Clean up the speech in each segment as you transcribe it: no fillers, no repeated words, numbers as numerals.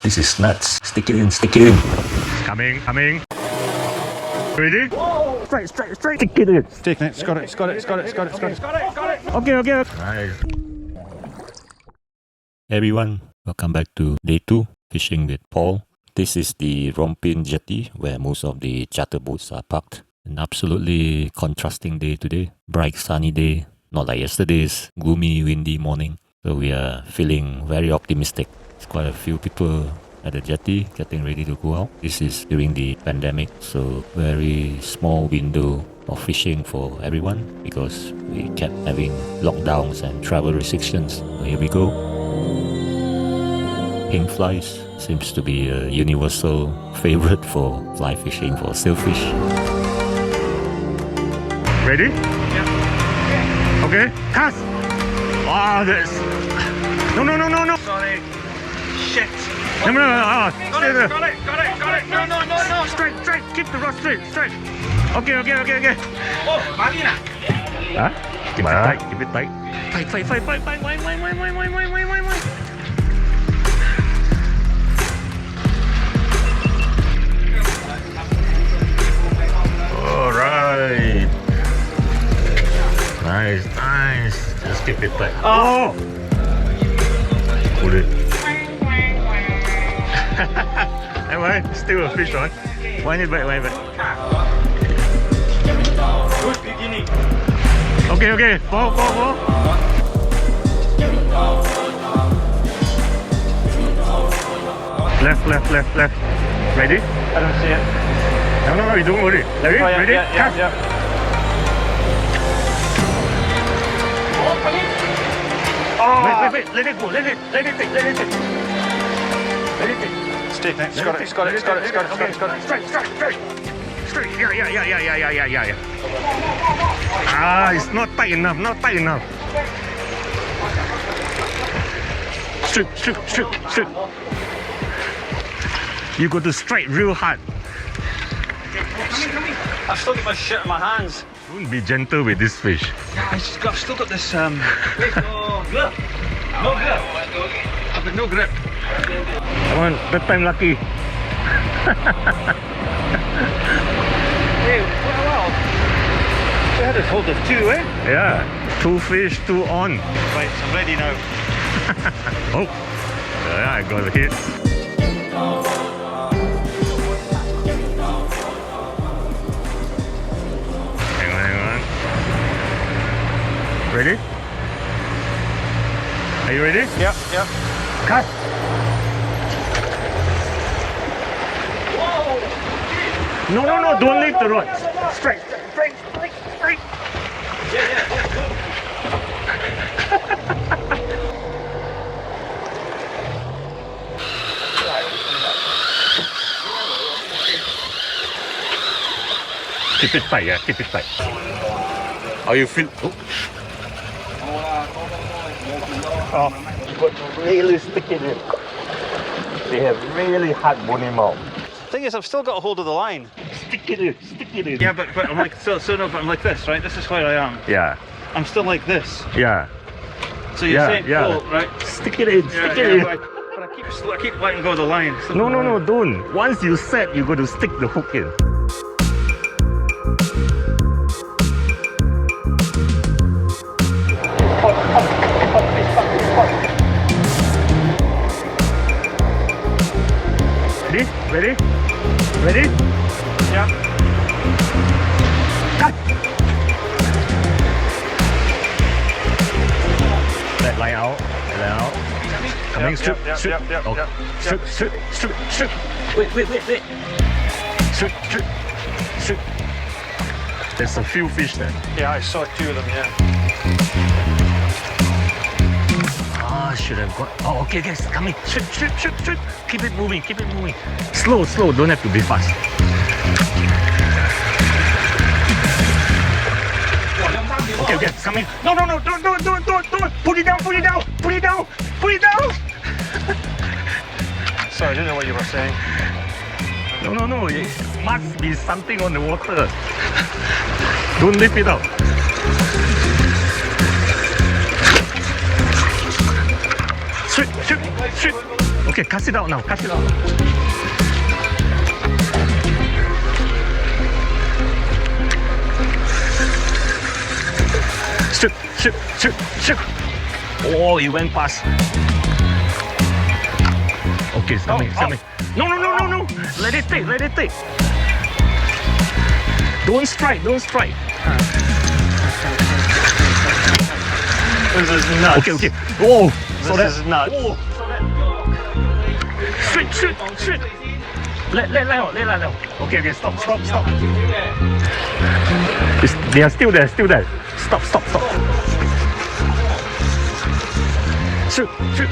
This is nuts. Stick it in, stick it in. Coming. Ready? Whoa. Straight. Stick it in. Taking it. It's got it. Okay. Nice. Everyone, welcome back to day 2 fishing with Paul. This is the Rompin jetty where most of the charter boats are parked. An absolutely contrasting day today. Bright sunny day, not like yesterday's gloomy windy morning. So we are feeling very optimistic. There's quite a few people at the jetty getting ready to go out. This is during the pandemic, so very small window of fishing for everyone because we kept having lockdowns and travel restrictions. So here we go. Pink flies seems to be a universal favorite for fly fishing for sailfish. Ready? Yeah. Okay. Cast. Ah, that's. No. Sorry. Shit. No. Got it. No. Straight. Keep the rod straight. Okay. Oh, Marina. Huh? Keep it tight. Fight. Why? Alright. Nice. Just keep it tight. Oh! Pull it. Hey, still a fish on. Wind it back. Good beginning. Okay. Fall. Left. Ready? I don't see it. No, you don't worry. Ready? Cast. Yeah. Oh. Wait. Let it go. Let it take. It's taking it. It's got it. Straight. Yeah. Ah, it's not tight enough. Shoot. You got to strike real hard. I've still got my shit in my hands. Don't be gentle with this fish. Yeah, I've still got this. No grip. I've got no grip. Come on, that time lucky. Hey, well. We had a hold of 2, eh? Yeah, 2 fish, 2 on. Right, so I'm ready now. Oh, yeah, I got a hit. Hang on. Ready? Are you ready? Yep. Cut. No, don't leave the rod. Straight. Yeah. Keep it tight. How you feel? Oh, really sticky in. They have really hard bony mouth. Thing is, I've still got a hold of the line. Stick it in. Yeah, but I'm like but I'm like this, right? This is where I am. Yeah. I'm still like this. Yeah. So you're saying pull, right? Stick it in. But I keep letting go of the line. No, don't. Once you set, you got to stick the hook in. Ready? Yeah. Cut! Let line out. Coming, shoot. Yep. Shoot. Wait. Shoot. There's a few fish there. Yeah, I saw 2 of them, yeah. Should have got. Oh, okay, guys, coming. Shoot. Keep it moving. Slow. Don't have to be fast. Okay, coming. No, don't. Put it down. Sorry, I didn't know what you were saying. No. It must be something on the water. Don't lift it up. Shoot. Okay, cast it out now. Cast it out. Strip, strip, strip, strip. Oh, he went past. Okay, it's coming, it's coming. No, no, no, no, no. Let it take, let it take. Don't strike, don't strike. This is nuts. Okay, okay. Oh, so This is nuts. Oh, straight, straight, straight. Let out, let out. Okay, okay, stop, stop, stop. They are still there, still there. Stop, stop, stop. Shoot, shoot.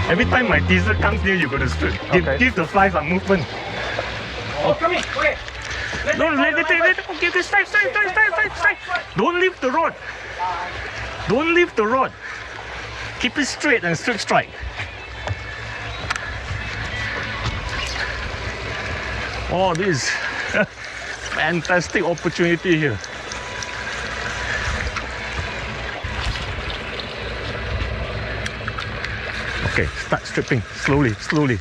Every time my teaser comes near, you gotta shoot. Give the fly some movement. Oh, come here. Okay. No, let it, let it. Okay, okay, strike, strike, strike, strike, strike, strike. Don't leave the rod. Don't leave the rod. Keep it straight and straight strike. Oh, this is fantastic opportunity here. Okay, start stripping slowly, slowly.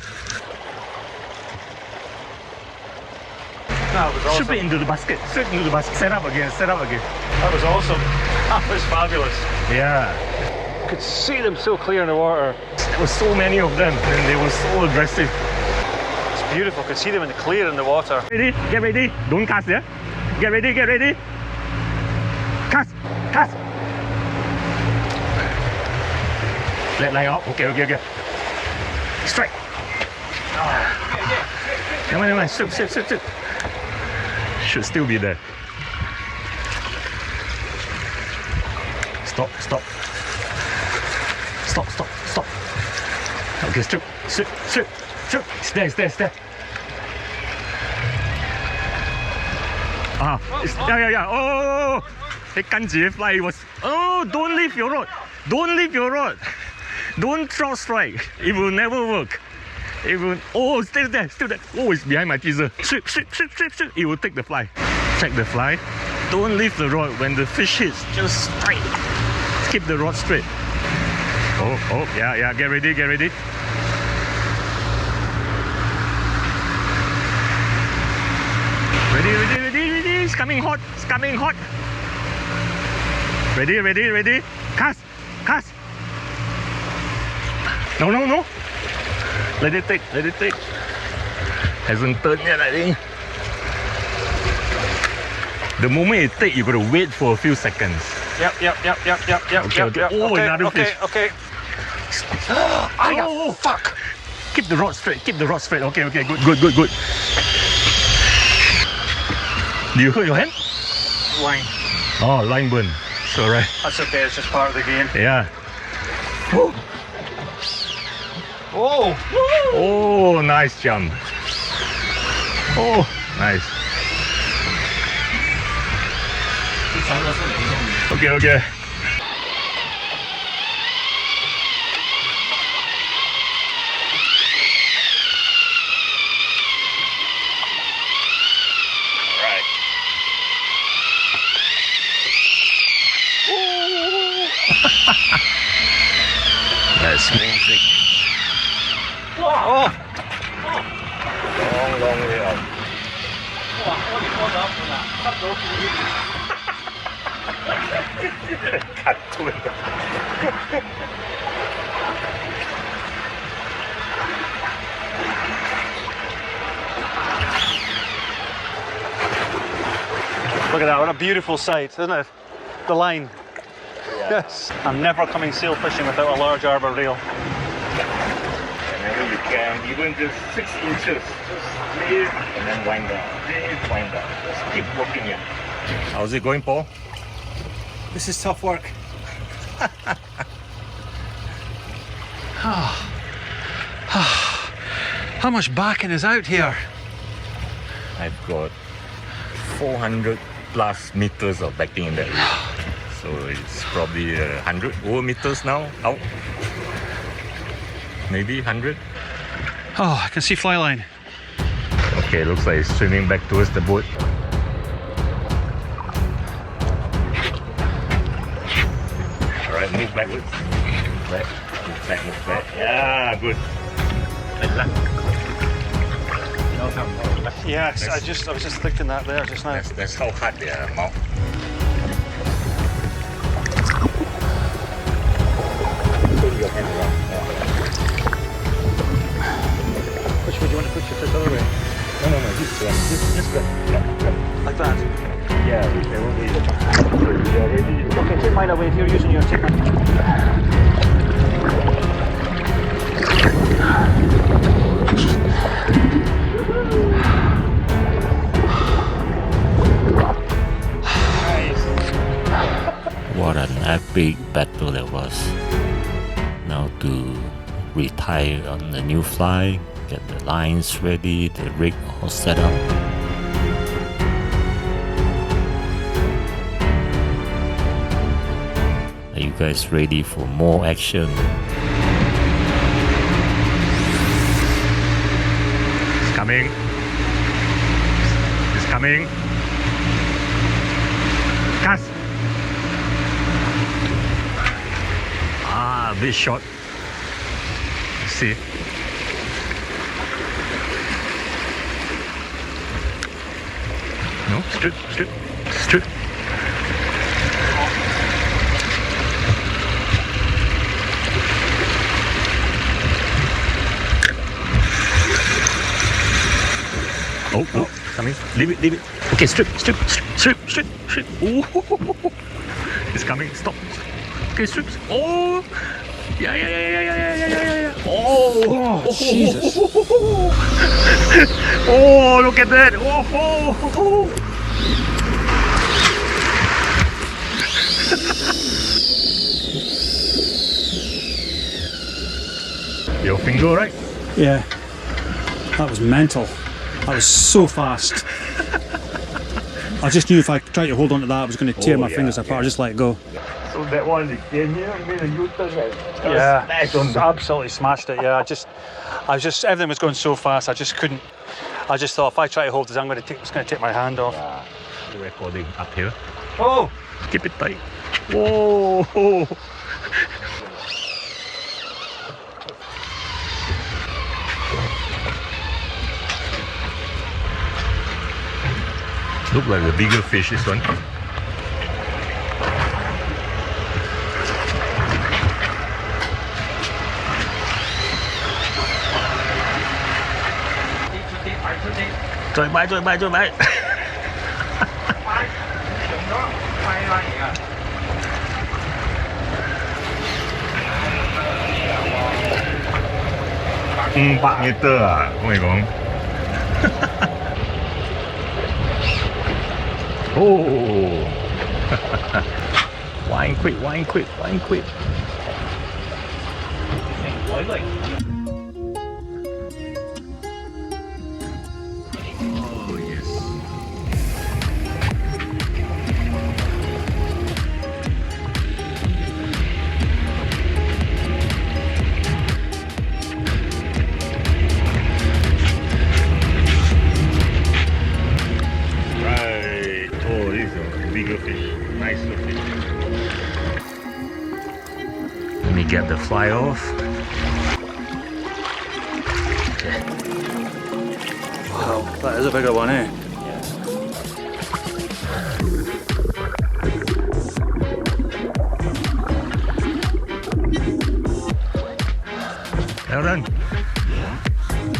That was awesome. Strip it into the basket. Strip into the basket. Set up again. Set up again. That was awesome. That was fabulous. Yeah. You could see them so clear in the water. There were so many of them, and they were so aggressive. It's beautiful. You could see them in the clear in the water. Ready? Get ready. Don't cast, yeah? Get ready, get ready. Cast, cast. Let line out. Okay, okay, okay. Strike. Never mind, never mind. Strip, strip, strip, strip. Should still be there. Stop, stop. Stop, stop, stop. Okay, strip, strip, strip, strip. It's there, it's there, it's there. Yeah. Oh, it can't fly. It was. Oh, don't leave your rod. Don't leave your rod. Don't throw strike. It will never work. It will. Oh, still there, still there. Oh, it's behind my teaser. Strip, strip, strip, strip, strip. It will take the fly. Check the fly. Don't leave the rod. When the fish hits, just strike. Keep the rod straight. Oh, yeah. Get ready, get ready. Ready. It's coming hot. It's coming hot. Ready. Cast. No. Let it take. Hasn't turned yet, I think. The moment it takes, you gotta wait for a few seconds. Yep. Okay. Oh, another fish. Okay. Oh, fuck. Keep the rod straight. Okay. Good. Do you hurt your hand? Line. Oh, line burn. It's alright. That's okay. It's just part of the game. Yeah. Oh. Oh, nice jump. Oh, nice. Okay. Right. That's amazing. Oh. Long way out. Look at that. What a beautiful sight, isn't it? The line. Yeah. Yes. I'm never coming sail fishing without a large arbor reel. Whenever you can, even just 6 inches, just lift and then wind down. Just keep working it. How's it going, Paul? This is tough work. How much backing is out here? I've got 400 plus meters of backing in that reel. So it's probably 100 over meters now out. Maybe 100. Oh, I can see fly line. Okay, looks like it's swimming back towards the boat. Alright, move backwards. Move back. Yeah, good. Yes, I was just thinking that there just now. That's how hard they are mouth. Which way do you want to push your foot the other way? No, this one. Just Like that? yeah, they will be. You are ready. Okay, take mine away if you're using your take mine. What an epic battle that was. Now to retire on the new fly, get the lines ready, the rig all set up. Are you guys ready for more action? It's coming. It's coming. Cast. Ah, a bit short. See. No, straight. Oh, coming. Leave it. Okay, strip. Oh, it's coming. Stop. Okay, strips. Oh, yeah. Oh, Jesus. Oh, look at that. Oh. Your finger, right? Yeah, that was mental. That was so fast. I just knew if I tried to hold on to that, I was going to tear my fingers apart. I just let it go. So that one, it came here, made a U-turn, right? Yeah, Smash on the... absolutely smashed it. Yeah, I was just everything was going so fast. I just couldn't. I just thought if I try to hold this, it's going to take my hand off. The recording up here. Oh, keep it tight. Whoa. Look like a bigger fish, this one. Trời bay. $500 meter à,我咪講。Oh! Wine quick. Oh, yes. Right. Oh, this is a bigger fish. Nicer fish. Let me get the fly off. Okay. Wow, that is a bigger one, eh? Well done.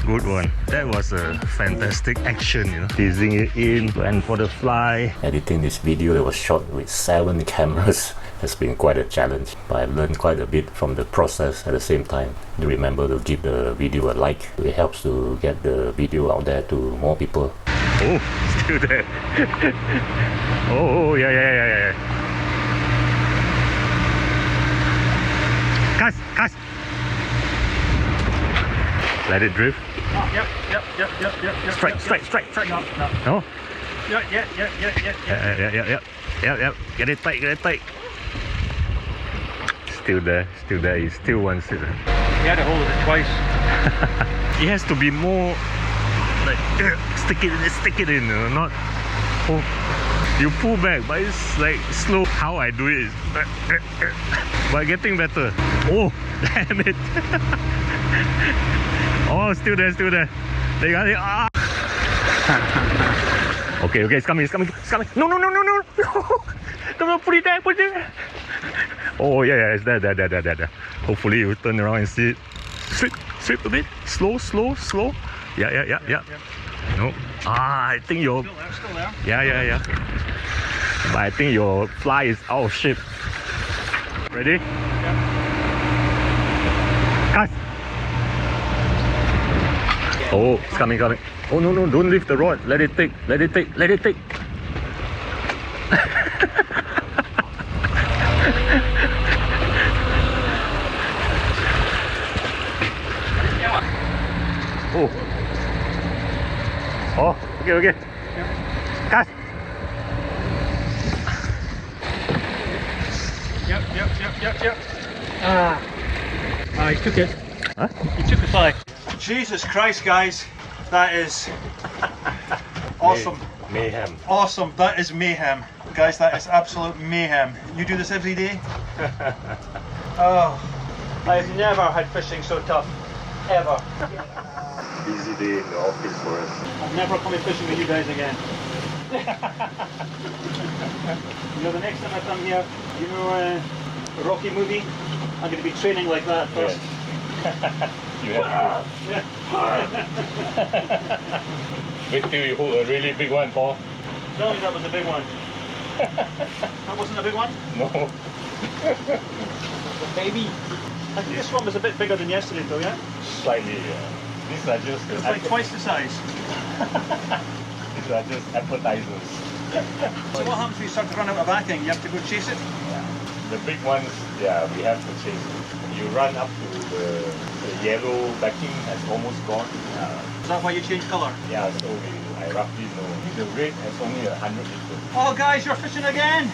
Good one. That was a fantastic action, teasing it in, and for the fly. Editing this video that was shot with 7 cameras has been quite a challenge, but I've learned quite a bit from the process. At the same time, do remember to give the video a like. It helps to get the video out there to more people. Oh, still there. Oh, yeah. Cast. Let it drift. Oh, yep. Strike. No? Yeah. Yep. Get it tight. Still there. He still wants it. You had to hold it twice. It has to be more like stick it in, not pull. You pull back, but it's like slow. How I do it is but getting better. Oh, damn it. Oh, still there, still there. They got it. Ah. Okay, okay, it's coming, it's coming, it's coming. No, no, no, no, no, no. No, put it there, put it there. Oh, yeah, yeah, it's there, there, there, there, there, there. Hopefully you turn around and see it. Sweep, sweep a bit. Slow, slow, slow. Yeah, yeah, yeah, yeah. No. Ah, I think your... Still there. Yeah, yeah, yeah. But I think your fly is out of shape. Ready? Yeah. Cast. Oh, it's coming, coming. Oh, no, no, don't leave the rod. Let it take, let it take, let it take. Oh. Oh, okay, okay. Cast. Yep, yep, yep, yep, yep. Ah. I took it. Huh? You took the fly. Jesus Christ, guys. That is awesome. Mayhem. Awesome. That is mayhem. Guys, that is absolute mayhem. You do this every day? Oh. I've never had fishing so tough. Ever. Busy day in the office for us. I'm never coming fishing with you guys again. You know, the next time I come here, you know, a Rocky movie, I'm going to be training like that first. You have Yeah. to. Wait till you hold a really big one, Paul. Tell me that was a big one. That wasn't a big one? No. Baby. I think this one was a bit bigger than yesterday though, yeah? Slightly, these are just It's like twice the size. These are just appetizers. So what happens when you start to run out of backing? You have to go chase it? The big ones, yeah, we have to chase. You run up to the yellow backing has almost gone. Is that why you change colour? Yeah, so I roughly know. The rate has only 100 liters. Oh guys, you're fishing again!